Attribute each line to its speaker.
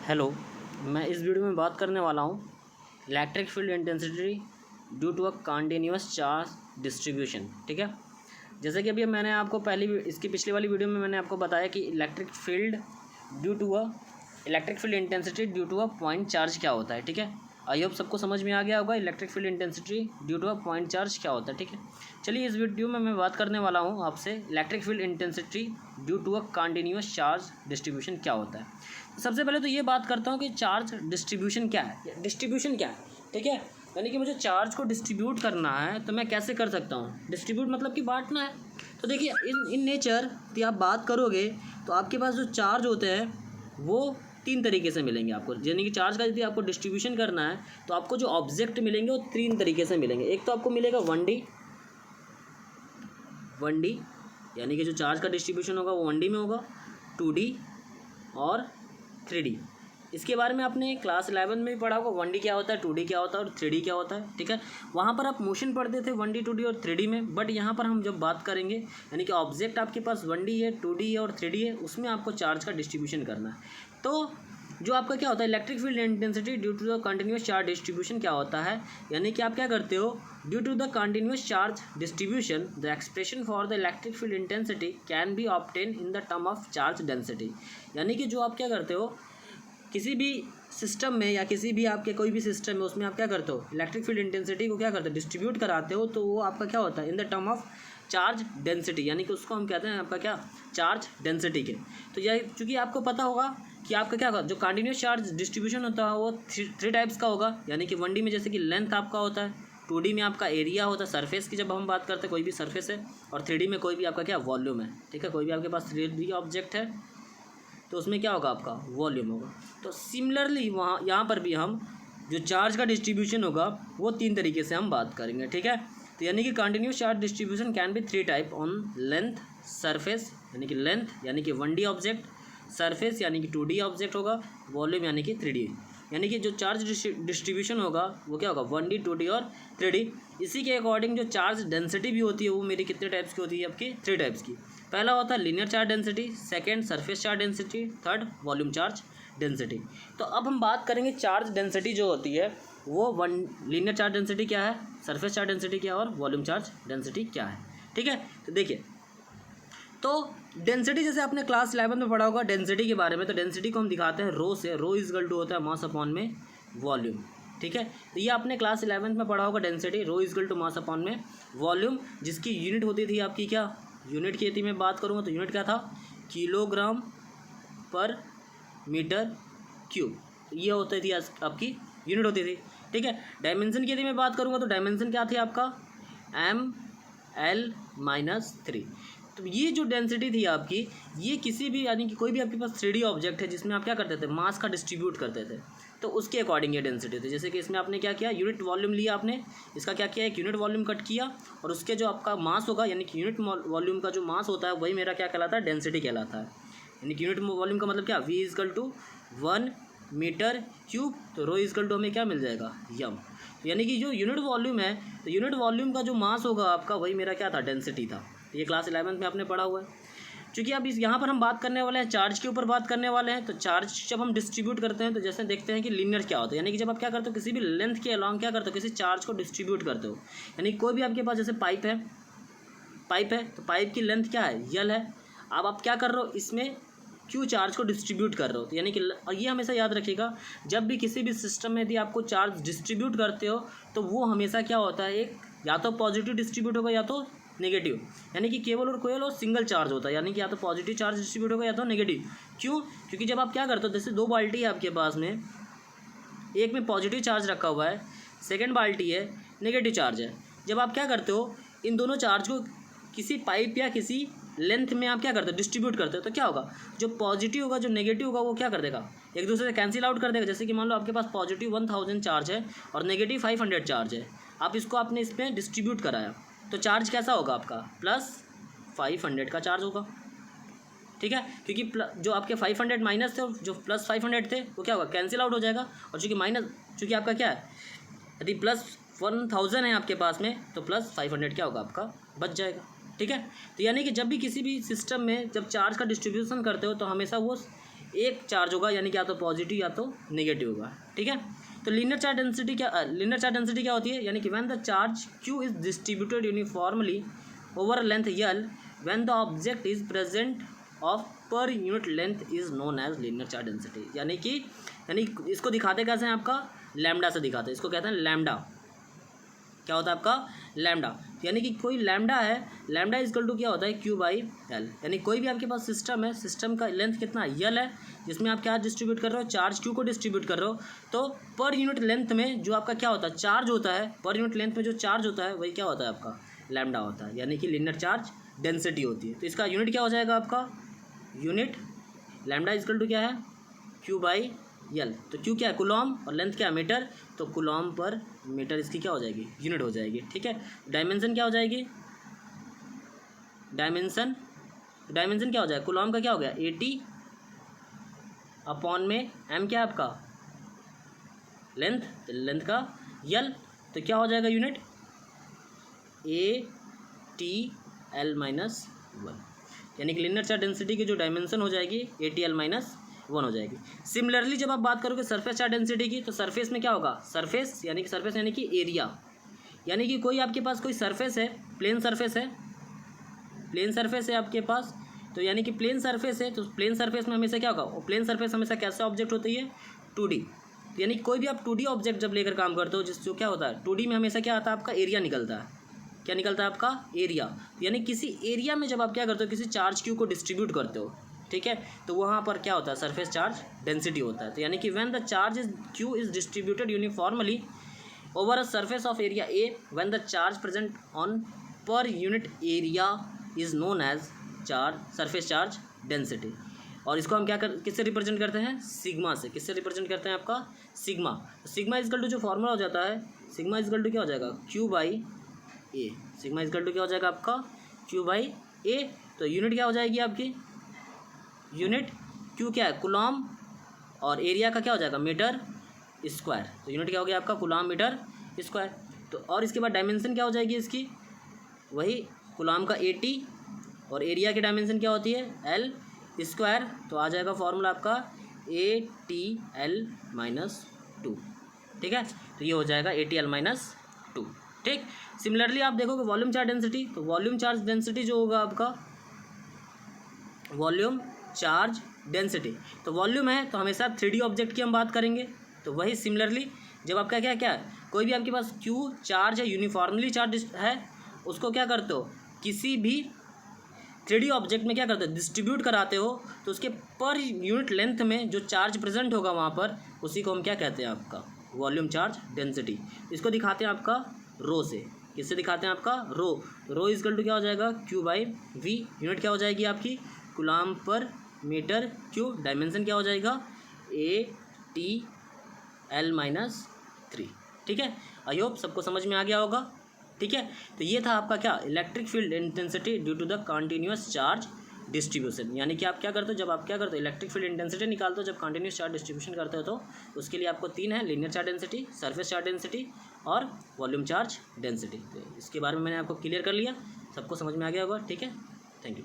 Speaker 1: Hello, मैं इस video में बात करने वाला हूँ electric field intensity due to a continuous charge distribution. ठीक है, जैसे कि अभी मैंने आपको इसकी पिछली वाली वीडियो में मैंने आपको बताया कि electric field intensity due to a point charge क्या होता है। ठीक है, आई होप सबको समझ में आ गया होगा electric field intensity due to a point charge क्या होता है। ठीक है, चलिए इस वीडियो में मैं बात करने वाला हूँ आपसे electric field intensity due to a continuous charge distribution क्या होता है। सबसे पहले तो ये बात करता हूँ कि चार्ज डिस्ट्रीब्यूशन क्या है। डिस्ट्रीब्यूशन क्या है, ठीक है, यानी कि मुझे चार्ज को डिस्ट्रीब्यूट करना है तो मैं कैसे कर सकता हूँ। डिस्ट्रीब्यूट मतलब कि बांटना है। तो देखिए इन नेचर यदि आप बात करोगे तो आपके पास जो चार्ज होते हैं वो तीन तरीके से मिलेंगे आपको। यानी कि चार्ज का यदि आपको डिस्ट्रीब्यूशन करना है तो आपको जो ऑब्जेक्ट मिलेंगे वो तीन तरीके से मिलेंगे। एक तो आपको मिलेगा 1D यानी कि जो चार्ज का डिस्ट्रीब्यूशन होगा वो 1D में होगा, 2D और 3D। इसके बारे में आपने क्लास 11 में भी पढ़ा होगा 1D क्या होता है, 2D क्या होता है और 3D क्या होता है। ठीक है, वहाँ पर आप मोशन पढ़ते थे 1D 2D और 3D में, बट यहाँ पर हम जब बात करेंगे यानी कि ऑब्जेक्ट आपके पास 1D है, 2D है और 3D है, उसमें आपको चार्ज का डिस्ट्रीब्यूशन करना है। तो जो आपका क्या होता है electric field intensity due to the continuous charge distribution क्या होता है, यानी कि आप क्या करते हो, due to the continuous charge distribution the expression for the electric field intensity can be obtain in the term of charge density. यानी कि जो आप क्या करते हो किसी भी सिस्टम में या किसी भी आपके कोई भी सिस्टम में, उसमें आप क्या करते हो इलेक्ट्रिक फील्ड इंटेंसिटी को क्या करते हो डिस्ट्रीब्यूट कराते हो, तो वो आपका क्या होता है इन the term of charge density, यानी कि उसको हम कहते हैं आपका क्या चार्ज डेंसिटी के। तो यह चूँकि आपको पता होगा कि आपका क्या होगा जो कंटिन्यूस चार्ज डिस्ट्रीब्यूशन होता है वो थ्री टाइप्स का होगा। यानी कि 1D में जैसे कि लेंथ आपका होता है, 2D में आपका एरिया होता है सरफेस की जब हम बात करते हैं कोई भी सरफेस है, और 3D में कोई भी आपका क्या वॉल्यूम है। ठीक है, कोई भी आपके पास 3D ऑब्जेक्ट है तो उसमें क्या होगा आपका वॉल्यूम होगा। तो सिमिलरली यहाँ पर भी हम जो चार्ज का डिस्ट्रीब्यूशन होगा वो तीन तरीके से हम बात करेंगे। ठीक है, तो यानी कि continuous charge distribution can be 3 type on length surface, यानी कि लेंथ यानी कि 1D ऑब्जेक्ट, सरफेस यानी कि 2D ऑब्जेक्ट होगा, वॉल्यूम यानी कि 3D। यानी कि जो चार्ज डिस्ट्रीब्यूशन होगा वो क्या होगा 1D 2D और 3D। इसी के अकॉर्डिंग जो चार्ज डेंसिटी भी होती है वो मेरी कितने टाइप्स की होती है आपकी 3 टाइप्स की। पहला होता है linear charge density, second surface charge density, third volume charge density. तो अब हम बात करेंगे चार्ज डेंसिटी जो होती है वो लीनियर चार्ज डेंसिटी क्या है, सरफेस चार्ज डेंसिटी क्या है और वॉल्यूम चार्ज डेंसिटी क्या है। ठीक है, तो देखिए तो डेंसिटी जैसे आपने क्लास 11 में पढ़ा होगा डेंसिटी के बारे में, तो डेंसिटी को हम दिखाते हैं रो से। रो इज इक्वल टू होता है मास अपॉन में वॉल्यूम। ठीक है, तो ये आपने क्लास 11 में पढ़ा होगा density rho is equal to mass upon में वॉल्यूम, जिसकी यूनिट होती थी आपकी क्या, यूनिट की यदि मैं बात करूँगा तो यूनिट क्या था किलोग्राम पर मीटर क्यूब, ये होती थी आपकी यूनिट होती थी। ठीक है, डायमेंशन की यदि मैं बात करूँगा तो डायमेंशन क्या थी आपका ML-3। तो ये जो डेंसिटी थी आपकी, ये किसी भी यानी कि कोई भी आपके पास 3D ऑब्जेक्ट है जिसमें आप क्या करते थे मास का डिस्ट्रीब्यूट करते थे, तो उसके अकॉर्डिंग ये डेंसिटी थी। जैसे कि इसमें आपने क्या किया यूनिट वॉल्यूम लिया, आपने इसका क्या किया एक यूनिट वॉल्यूम कट किया और उसके जो आपका मास होगा यानी कि यूनिट वॉल्यूम का जो मास होता है वही मेरा क्या कहलाता है डेंसिटी कहलाता है। यानी कि यूनिट वॉल्यूम का मतलब क्या V is equal to 1 metre cube, तो रो इजकल टू हमें क्या मिल जाएगा यम। यानी कि जो यूनिट वॉल्यूम है तो यूनिट वॉल्यूम का जो मास होगा आपका वही मेरा क्या था डेंसिटी था। ये क्लास 11 में आपने पढ़ा हुआ है। क्योंकि अब यहाँ पर हम बात करने वाले हैं चार्ज के ऊपर बात करने वाले हैं, तो चार्ज जब हम डिस्ट्रीब्यूट करते हैं तो जैसे देखते हैं कि लीनियर क्या होता है, यानी कि जब आप क्या करते हो किसी भी लेंथ के अलॉन्ग क्या करते हो किसी चार्ज को डिस्ट्रीब्यूट करते हो। यानी कोई भी आपके पास जैसे पाइप है तो पाइप की लेंथ क्या है यल है। अब आप क्या कर रहे हो इसमें क्यू चार्ज को डिस्ट्रीब्यूट कर रहे हो, तो यानी कि ये हमेशा याद रखिएगा जब भी किसी भी सिस्टम में यदि आपको चार्ज डिस्ट्रीब्यूट करते हो तो वो हमेशा क्या होता है एक या तो पॉजिटिव डिस्ट्रीब्यूट होगा या तो नेगेटिव। यानी कि केवल और कोयल और सिंगल चार्ज होता है, यानी कि या तो पॉजिटिव चार्ज डिस्ट्रीब्यूट होगा या तो नेगेटिव। क्यों, क्योंकि जब आप क्या करते हो जैसे 2 बाल्टी है आपके पास में, एक में पॉजिटिव चार्ज रखा हुआ है, सेकेंड बाल्टी है नेगेटिव चार्ज है। जब आप क्या करते हो इन दोनों चार्ज को किसी पाइप या किसी लेंथ में आप क्या करते हो डिस्ट्रीब्यूट करते हो, तो क्या होगा जो पॉजिटिव होगा जो नेगेटिव होगा वो क्या कर देगा एक दूसरे से कैंसिल आउट कर देगा। जैसे कि मान लो आपके पास पॉजिटिव 1000 चार्ज है और नेगेटिव 500 चार्ज है, आप इसको आपने इसमें डिस्ट्रीब्यूट कराया तो चार्ज कैसा होगा आपका +500 का चार्ज होगा। ठीक है, क्योंकि जो आपके 500 माइनस थे और जो +500 थे वो क्या होगा कैंसिल आउट हो जाएगा, और चूँकि आपका क्या है यदि +1000 है आपके पास में तो +500 क्या होगा आपका बच जाएगा। ठीक है, तो यानी कि जब भी किसी भी सिस्टम में जब चार्ज का डिस्ट्रीब्यूशन करते हो तो हमेशा वो एक चार्ज होगा, यानी कि या तो पॉजिटिव या तो नेगेटिव होगा, ठीक है। तो लीनियर चार्ज डेंसिटी क्या होती है, यानी कि when the charge q is distributed uniformly over a length l when the object is present of per unit length is known as linear charge density. यानी इसको दिखाते कैसे हैं, आपका लैम्डा से दिखाते हैं, इसको कहते हैं लैम्डा। क्या होता है आपका लैम्डा, यानी कि कोई लैम्डा है, लैम्डा इजकल टू क्या होता है q बाई एल। यानी कोई भी आपके पास सिस्टम है, सिस्टम का लेंथ कितना यल है, जिसमें आप क्या डिस्ट्रीब्यूट कर रहे हो, चार्ज q को डिस्ट्रीब्यूट कर रहे हो, तो पर यूनिट लेंथ में जो आपका क्या होता है चार्ज होता है, पर यूनिट लेंथ में जो चार्ज होता है वही क्या होता है आपका लैम्डा होता है, यानी कि लीनियर चार्ज डेंसिटी होती है। तो इसका यूनिट क्या हो जाएगा आपका, यूनिट लैम्डा इजकल टू क्या है q बाई यल। तो q क्या है कूलॉम और लेंथ क्या है मीटर, तो कूलॉम पर मीटर इसकी क्या हो जाएगी यूनिट हो जाएगी, ठीक है। डायमेंशन क्या हो जाएगी, डायमेंशन क्या हो जाएगा, कूलॉम का क्या हो गया 80 अपॉन में m क्या है आपका लेंथ, तो लेंथ का यल, तो क्या हो जाएगा यूनिट ATL माइनस 1, यानी कि लीनियर चार्ज डेंसिटी की जो डायमेंशन हो जाएगी ATL माइनस 1 हो जाएगी। सिमिलरली जब आप बात करोगे सरफेस चार्ज डेंसिटी की, तो सरफेस में क्या होगा, सरफेस यानी कि एरिया, यानी कि कोई आपके पास कोई सरफेस है, प्लेन सरफेस है आपके पास, तो यानी कि प्लेन सरफेस है, तो प्लेन सरफेस में हमेशा क्या होगा, प्लेन सरफेस हमेशा कैसा ऑब्जेक्ट होती है 2D, यानी कोई भी आप 2D ऑब्जेक्ट जब लेकर काम करते हो, जो क्या होता है 2D में हमेशा क्या आता है आपका एरिया निकलता है, क्या निकलता है आपका एरिया। यानी किसी एरिया में जब आप क्या करते हो, किसी चार्ज q को डिस्ट्रीब्यूट करते हो, ठीक है, तो वहाँ पर क्या होता है सरफेस चार्ज डेंसिटी होता है। तो यानी कि when the charge is q is distributed uniformly over a surface of area a when the charge present on per unit area is known as surface charge density. और इसको हम किससे represent करते हैं, सिग्मा से। किससे रिप्रेजेंट करते हैं आपका सिग्मा। सिग्मा इजकल टू जो फॉर्मूला हो जाता है, सिग्मा इजकल टू क्या हो जाएगा q by a, sigma is equal to क्या हो जाएगा आपका q बाई ए। तो यूनिट क्या हो जाएगी आपकी, यूनिट q क्या है कूलॉम और एरिया का क्या हो जाएगा मीटर स्क्वायर, तो यूनिट क्या हो गया आपका कूलॉम मीटर स्क्वायर। तो और इसके बाद डायमेंशन क्या हो जाएगी इसकी, वही कूलॉम का 80 और एरिया की डायमेंशन क्या होती है एल स्क्वायर, तो आ जाएगा फॉर्मूला आपका ATL माइनस 2, ठीक है। तो ये हो जाएगा ATL माइनस 2, ठीक। सिमिलरली आप देखोगे वॉल्यूम चार्ज डेंसिटी, तो वॉल्यूम चार्ज डेंसिटी जो होगा आपका वॉल्यूम चार्ज डेंसिटी, तो वॉल्यूम है तो हमेशा 3D ऑब्जेक्ट की हम बात करेंगे। तो वही सिमिलरली जब आपका क्या है कोई भी आपके पास q चार्ज है, यूनिफॉर्मली चार्ज है, उसको क्या करते हो किसी भी 3D ऑब्जेक्ट में क्या करते हो डिस्ट्रीब्यूट कराते हो, तो उसके पर यूनिट लेंथ में जो चार्ज प्रेजेंट होगा वहाँ पर, उसी को हम क्या कहते हैं आपका वॉल्यूम चार्ज डेंसिटी। इसको दिखाते हैं आपका रो से, किससे दिखाते हैं आपका रो, तो रो इजकल टू क्या हो जाएगा q बाई वी, यूनिट क्या हो जाएगी आपकी कूलॉम पर मीटर क्यू, डायमेंशन क्या हो जाएगा ATL माइनस 3, ठीक है। आई होप सबको समझ में आ गया होगा, ठीक है। तो ये था आपका क्या electric field intensity due to the continuous charge distribution. यानी कि आप क्या करते हो, जब आप क्या करते हो इलेक्ट्रिक फील्ड इंटेंसिटी निकालते हो जब कंटिन्यूअस चार्ज डिस्ट्रीब्यूशन करते हो, तो उसके लिए आपको 3 है, linear charge density, surface charge density और वॉल्यूम चार्ज डेंसिटी। तो इसके बारे में मैंने आपको क्लियर कर लिया, सबको समझ में आ गया होगा, ठीक है। Thank you.